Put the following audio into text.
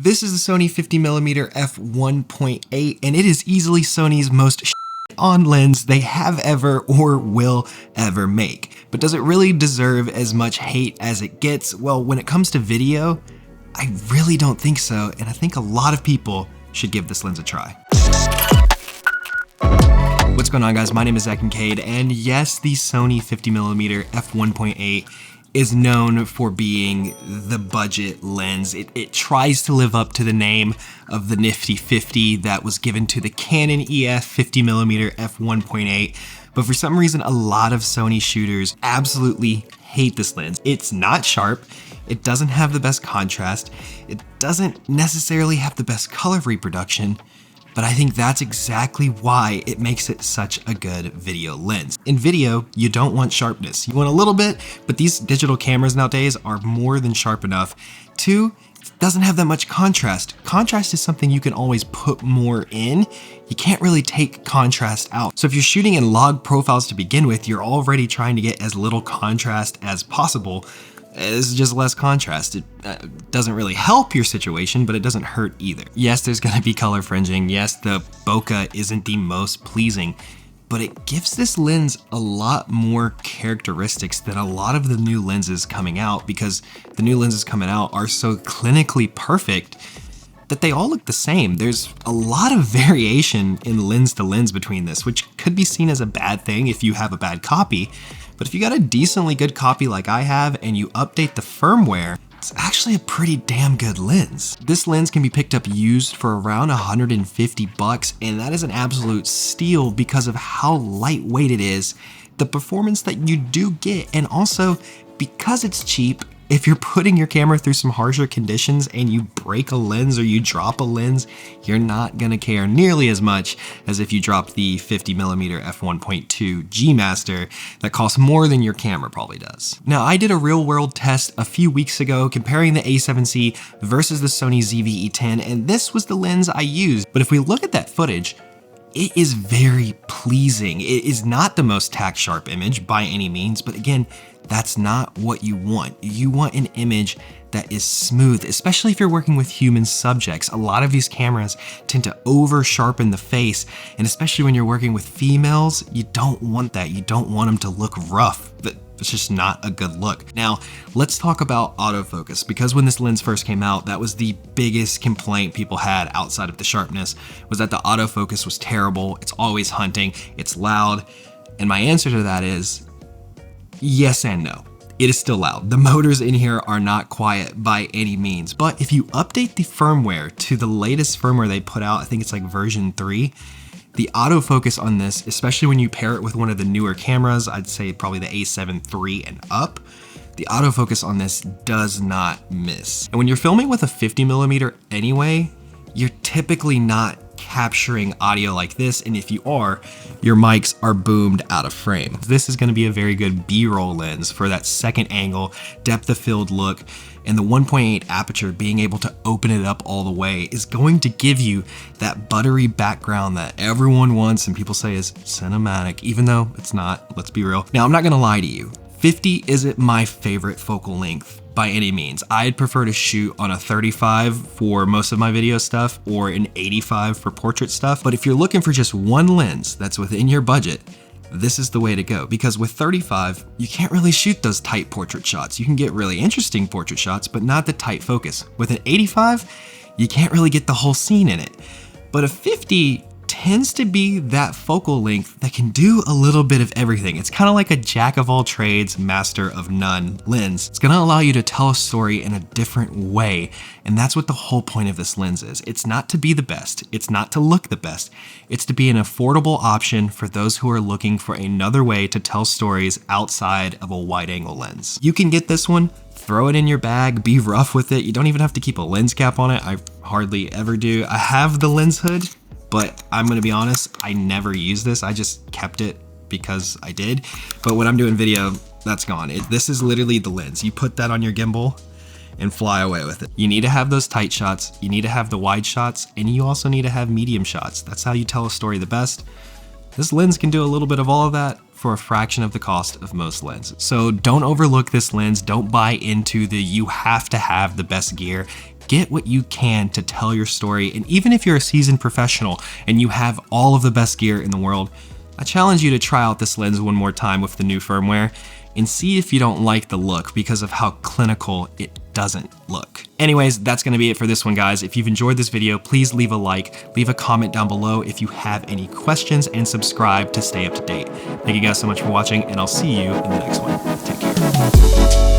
This is the Sony 50mm f1.8, and it is easily Sony's most on lens they have ever or will ever make. But does it really deserve as much hate as it gets? Well, when it comes to video, I really don't think so, and I think a lot of people should give this lens a try. What's going on, guys? My name is Zak Kincaid, and yes, the Sony 50mm f1.8 is known for being the budget lens. It tries to live up to the name of the nifty 50 that was given to the Canon EF 50mm f1.8, but for some reason a lot of Sony shooters absolutely hate this lens. It's not sharp, it doesn't have the best contrast, it doesn't necessarily have the best color reproduction, but I think that's exactly why it makes it such a good video lens. In video, you don't want sharpness. You want a little bit, but these digital cameras nowadays are more than sharp enough. Two, it doesn't have that much contrast. Contrast is something you can always put more in. You can't really take contrast out. So if you're shooting in log profiles to begin with, you're already trying to get as little contrast as possible. This is just less contrast. It doesn't really help your situation, but it doesn't hurt either. Yes, there's gonna be color fringing. Yes, the bokeh isn't the most pleasing, but it gives this lens a lot more characteristics than a lot of the new lenses coming out, because the new lenses coming out are so clinically perfect that they all look the same. There's a lot of variation in lens to lens between this, which could be seen as a bad thing if you have a bad copy. But if you got a decently good copy like I have and you update the firmware, it's actually a pretty damn good lens. This lens can be picked up used for around 150 bucks, and that is an absolute steal because of how lightweight it is, the performance that you do get, and also because it's cheap. If you're putting your camera through some harsher conditions and you break a lens or you drop a lens, you're not gonna care nearly as much as if you dropped the 50mm f1.2 G Master that costs more than your camera probably does. Now, I did a real world test a few weeks ago comparing the A7C versus the Sony ZV-E10, and this was the lens I used. But if we look at that footage, it is very pleasing. It is not the most tack sharp image by any means, but again, that's not what you want. You want an image that is smooth, especially if you're working with human subjects. A lot of these cameras tend to over sharpen the face, and especially when you're working with females, you don't want that. You don't want them to look rough. It's just not a good look. Now, let's talk about autofocus, because when this lens first came out, that was the biggest complaint people had outside of the sharpness, was that the autofocus was terrible. It's always hunting, it's loud. And my answer to that is yes and no. It is still loud. The motors in here are not quiet by any means, but if you update the firmware to the latest firmware they put out, I think it's like version 3, the autofocus on this, especially when you pair it with one of the newer cameras, I'd say probably the A7 III and up, the autofocus on this does not miss. And when you're filming with a 50mm anyway, you're typically not capturing audio like this, and if you are, your mics are boomed out of frame. This is gonna be a very good B-roll lens for that second angle, depth of field look, and the 1.8 aperture being able to open it up all the way is going to give you that buttery background that everyone wants and people say is cinematic, even though it's not, let's be real. Now, I'm not gonna lie to you, 50 isn't my favorite focal length by any means. I'd prefer to shoot on a 35 for most of my video stuff or an 85 for portrait stuff. But if you're looking for just one lens that's within your budget, this is the way to go, because with 35, you can't really shoot those tight portrait shots. You can get really interesting portrait shots, but not the tight focus. With an 85, you can't really get the whole scene in it. But a 50 tends to be that focal length that can do a little bit of everything. It's kind of like a jack of all trades, master of none lens. It's gonna allow you to tell a story in a different way, and that's what the whole point of this lens is. It's not to be the best, it's not to look the best, it's to be an affordable option for those who are looking for another way to tell stories outside of a wide-angle lens. You can get this one, throw it in your bag, be rough with it. You don't even have to keep a lens cap on it. I hardly ever do. I have the lens hood, but I'm gonna be honest, I never use this. I just kept it because I did. But when I'm doing video, that's gone. This is literally the lens. You put that on your gimbal and fly away with it. You need to have those tight shots, you need to have the wide shots, and you also need to have medium shots. That's how you tell a story the best. This lens can do a little bit of all of that for a fraction of the cost of most lenses. So don't overlook this lens. Don't buy into the you have to have the best gear. Get what you can to tell your story. And even if you're a seasoned professional and you have all of the best gear in the world, I challenge you to try out this lens one more time with the new firmware and see if you don't like the look because of how clinical it doesn't look. Anyways, that's gonna be it for this one, guys. If you've enjoyed this video, please leave a like, leave a comment down below if you have any questions, and subscribe to stay up to date. Thank you guys so much for watching, and I'll see you in the next one. Take care.